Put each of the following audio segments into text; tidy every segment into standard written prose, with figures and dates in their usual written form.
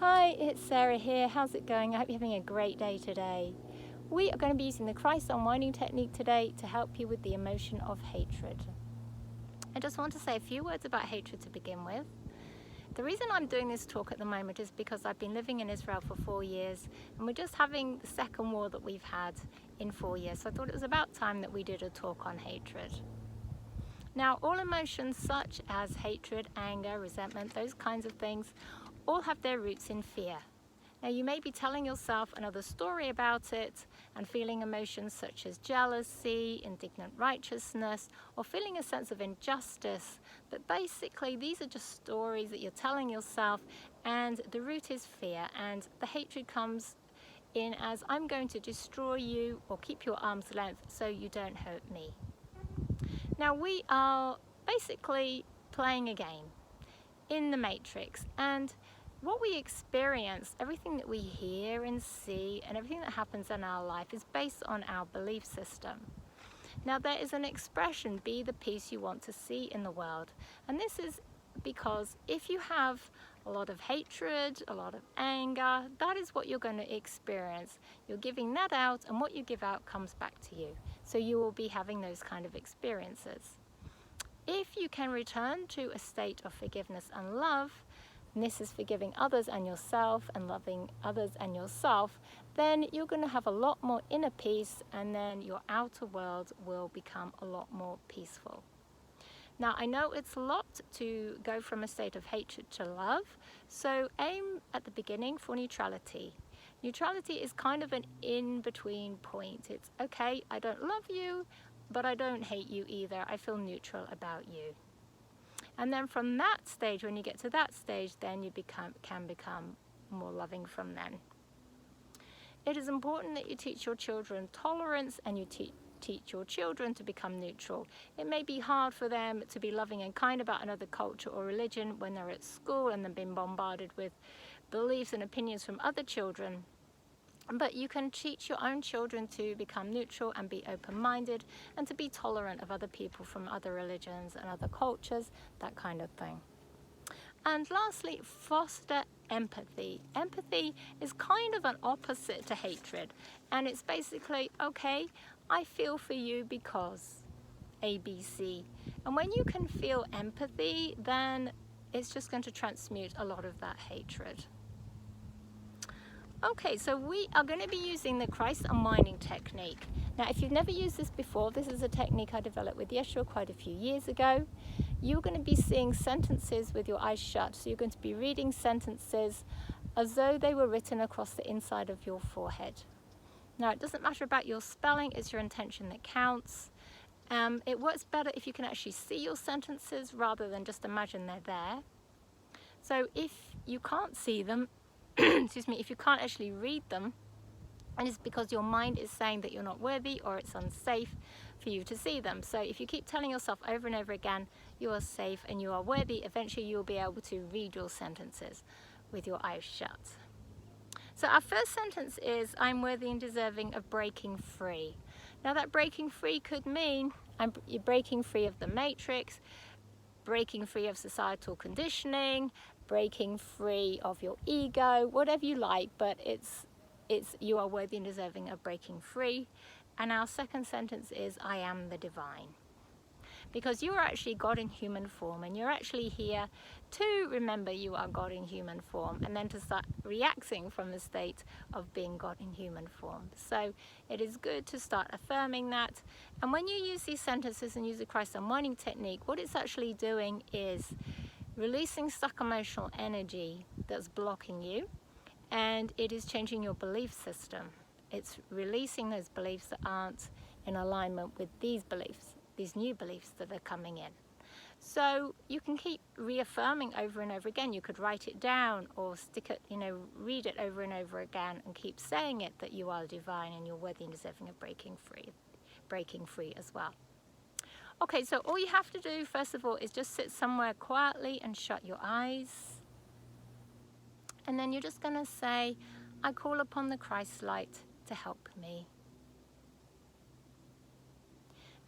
Hi, it's Sarah here. How's it going? I hope you're having a great day today. We are going to be using the Christ unwinding technique today to help you with the emotion of hatred. I just want to say a few words about hatred to begin with. The reason I'm doing this talk at the moment is because I've been living in Israel for 4 years and we're just having the second war that we've had in 4 years. So I thought it was about time that we did a talk on hatred. Now, all emotions such as hatred, anger, resentment, those kinds of things all have their roots in fear. Now, you may be telling yourself another story about it and feeling emotions such as jealousy, indignant righteousness, or feeling a sense of injustice. But basically, these are just stories that you're telling yourself, and the root is fear, and the hatred comes in as I'm going to destroy you or keep you at arm's length so you don't hurt me. Now, we are basically playing a game in the Matrix, and what we experience, everything that we hear and see and everything that happens in our life is based on our belief system. Now, there is an expression, be the peace you want to see in the world, and this is because if you have a lot of hatred, a lot of anger, that is what you're going to experience. You're giving that out, and what you give out comes back to you. So you will be having those kind of experiences. If you can return to a state of forgiveness and love, and this is forgiving others and yourself and loving others and yourself, then you're going to have a lot more inner peace, and then your outer world will become a lot more peaceful. Now, I know it's a lot to go from a state of hatred to love, so aim at the beginning for neutrality. Neutrality is kind of an in-between point. It's okay, I don't love you, but I don't hate you either. I feel neutral about you. And then from that stage, when you get to that stage, then you can become more loving from then. It is important that you teach your children tolerance, and you teach your children to become neutral. It may be hard for them to be loving and kind about another culture or religion when they're at school and they're being bombarded with beliefs and opinions from other children. But you can teach your own children to become neutral and be open-minded and to be tolerant of other people from other religions and other cultures, that kind of thing. And lastly, foster empathy. Empathy is kind of an opposite to hatred, and it's basically, okay, I feel for you because ABC. And when you can feel empathy, then it's just going to transmute a lot of that hatred. Okay, so we are going to be using the Christ unwinding technique. Now, if you've never used this before, this is a technique I developed with Yeshua quite a few years ago. You're going to be seeing sentences with your eyes shut. So you're going to be reading sentences as though they were written across the inside of your forehead. Now, it doesn't matter about your spelling, it's your intention that counts. It works better if you can actually see your sentences rather than just imagine they're there. So if you can't see them, excuse me, if you can't actually read them, and it's because your mind is saying that you're not worthy or it's unsafe for you to see them. So if you keep telling yourself over and over again, you are safe and you are worthy, eventually you'll be able to read your sentences with your eyes shut. So our first sentence is, I'm worthy and deserving of breaking free. Now, that breaking free could mean you're breaking free of the matrix, breaking free of societal conditioning, breaking free of your ego, whatever you like, but it's you are worthy and deserving of breaking free. And our second sentence is, I am the divine. Because you are actually God in human form, and you're actually here to remember you are God in human form, and then to start reacting from the state of being God in human form. So it is good to start affirming that. And when you use these sentences and use the Christ unwinding technique, what it's actually doing is releasing stuck emotional energy that's blocking you, and it is changing your belief system. It's releasing those beliefs that aren't in alignment with these beliefs, these new beliefs that are coming in. So you can keep reaffirming over and over again. You could write it down or stick it, read it over and over again and keep saying it, that you are divine and you're worthy and deserving of breaking free as well. Okay, so all you have to do, first of all, is just sit somewhere quietly and shut your eyes. And then you're just going to say, I call upon the Christ light to help me.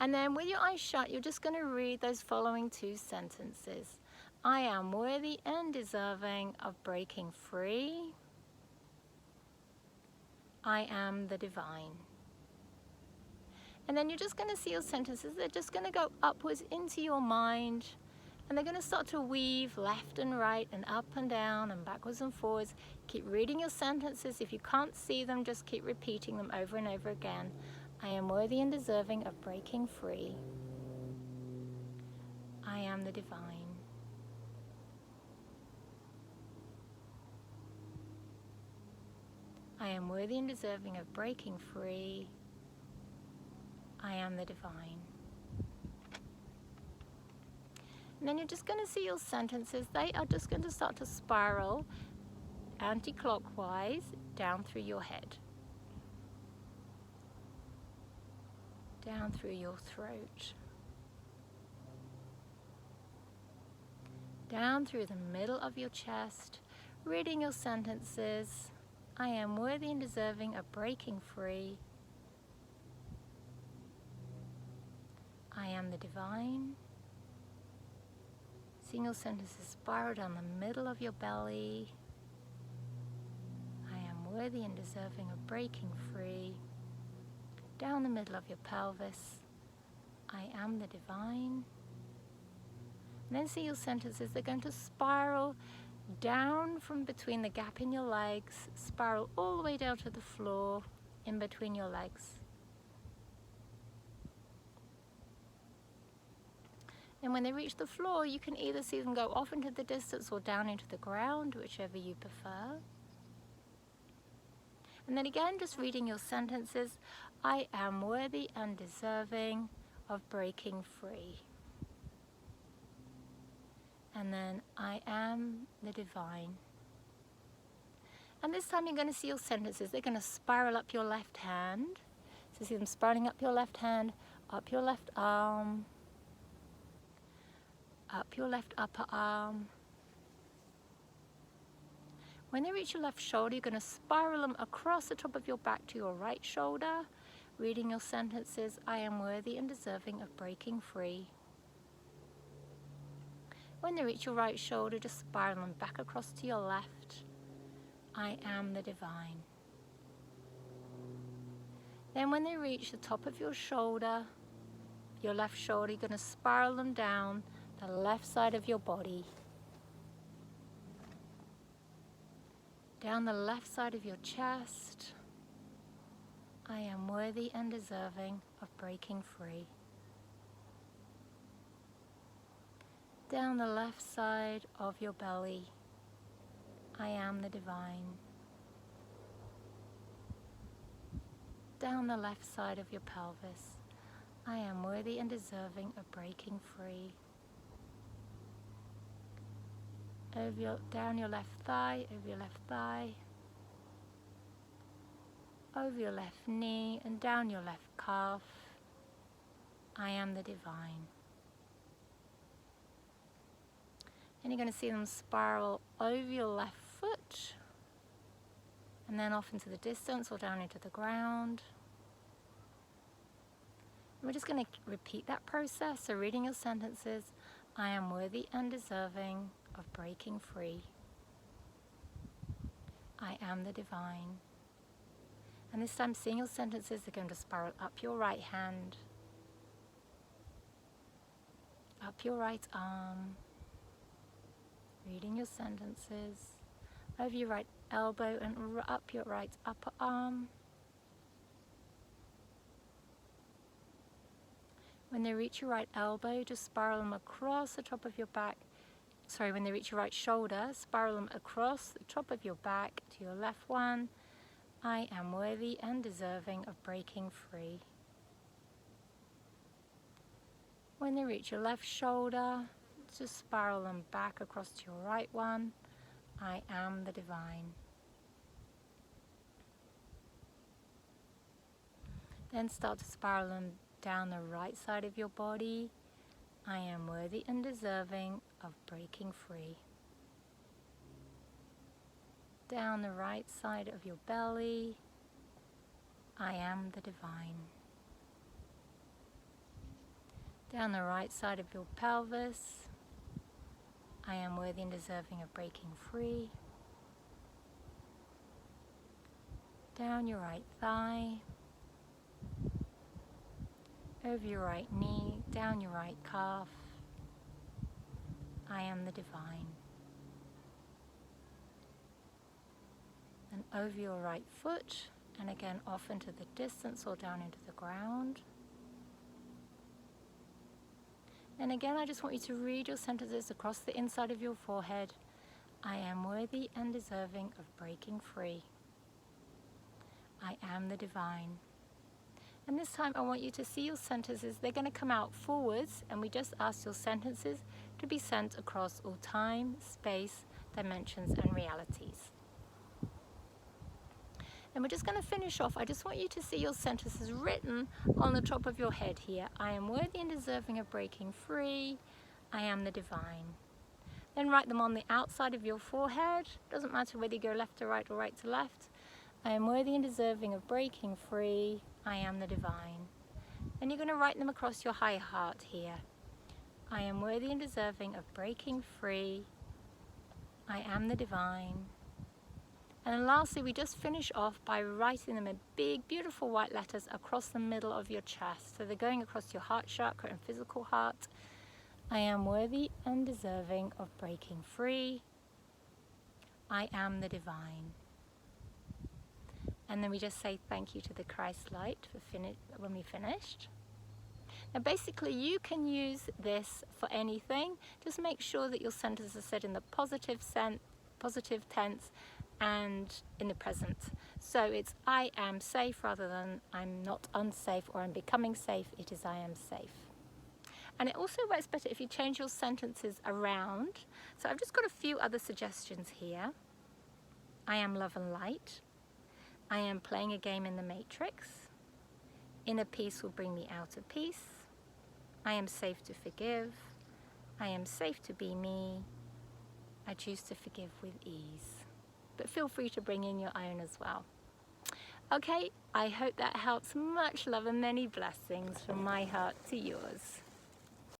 And then with your eyes shut, you're just going to read those following two sentences. I am worthy and deserving of breaking free. I am the divine. And then you're just going to see your sentences. They're just going to go upwards into your mind. And they're going to start to weave left and right and up and down and backwards and forwards. Keep reading your sentences. If you can't see them, just keep repeating them over and over again. I am worthy and deserving of breaking free. I am the divine. I am worthy and deserving of breaking free. I am the divine. And then you're just going to see your sentences. They are just going to start to spiral anti-clockwise down through your head, down through your throat, down through the middle of your chest, reading your sentences. I am worthy and deserving of breaking free. I am the divine. Seeing your sentences spiral down the middle of your belly. I am worthy and deserving of breaking free. Down the middle of your pelvis. I am the divine. And then see your sentences, they're going to spiral down from between the gap in your legs, spiral all the way down to the floor in between your legs. And when they reach the floor, you can either see them go off into the distance or down into the ground, whichever you prefer. And then again, just reading your sentences, I am worthy and deserving of breaking free. And then I am the divine. And this time you're going to see your sentences. They're going to spiral up your left hand. So see them spiraling up your left hand, up your left arm, up your left upper arm. When they reach your left shoulder, you're going to spiral them across the top of your back to your right shoulder. Reading your sentences, I am worthy and deserving of breaking free. When they reach your right shoulder, just spiral them back across to your left. I am the divine. Then when they reach the top of your shoulder, your left shoulder, you're going to spiral them down the left side of your body. Down the left side of your chest. I am worthy and deserving of breaking free. Down the left side of your belly. I am the divine. Down the left side of your pelvis. I am worthy and deserving of breaking free. Down your left thigh, over your left thigh, over your left knee, and down your left calf. I am the divine. And you're going to see them spiral over your left foot, and then off into the distance or down into the ground. And we're just going to repeat that process. So reading your sentences, I am worthy and deserving of breaking free. I am the divine. And this time, seeing your sentences, they're going to spiral up your right hand, up your right arm, reading your sentences, over your right elbow and up your right upper arm. When they reach your right elbow, just spiral them across the top of your back. When they reach your right shoulder, spiral them across the top of your back to your left one. I am worthy and deserving of breaking free. When they reach your left shoulder, just spiral them back across to your right one. I am the divine. Then start to spiral them down the right side of your body. I am worthy and deserving of breaking free. Down the right side of your belly. I am the divine. Down the right side of your pelvis. I am worthy and deserving of breaking free. Down your right thigh, over your right knee, down your right calf. I am the divine. And over your right foot, and again off into the distance or down into the ground. And again, I just want you to read your sentences across the inside of your forehead. I am worthy and deserving of breaking free. I am the divine. And this time I want you to see your sentences. They're going to come out forwards, and we just ask your sentences to be sent across all time, space, dimensions, and realities. And we're just going to finish off. I just want you to see your sentences written on the top of your head here. I am worthy and deserving of breaking free. I am the divine. Then write them on the outside of your forehead. Doesn't matter whether you go left to right or right to left. I am worthy and deserving of breaking free. I am the divine. And you're going to write them across your high heart here. I am worthy and deserving of breaking free. I am the divine. And then lastly, we just finish off by writing them in big, beautiful white letters across the middle of your chest. So they're going across your heart chakra and physical heart. I am worthy and deserving of breaking free. I am the divine. And then we just say thank you to the Christ light for when we finished. Now basically you can use this for anything. Just make sure that your sentences are said in the positive tense and in the present. So it's I am safe rather than I'm not unsafe or I'm becoming safe. It is I am safe. And it also works better if you change your sentences around. So I've just got a few other suggestions here. I am love and light. I am playing a game in the matrix. Inner peace will bring me outer peace. I am safe to forgive. I am safe to be me. I choose to forgive with ease. But feel free to bring in your own as well. Okay, I hope that helps. Much love and many blessings from my heart to yours.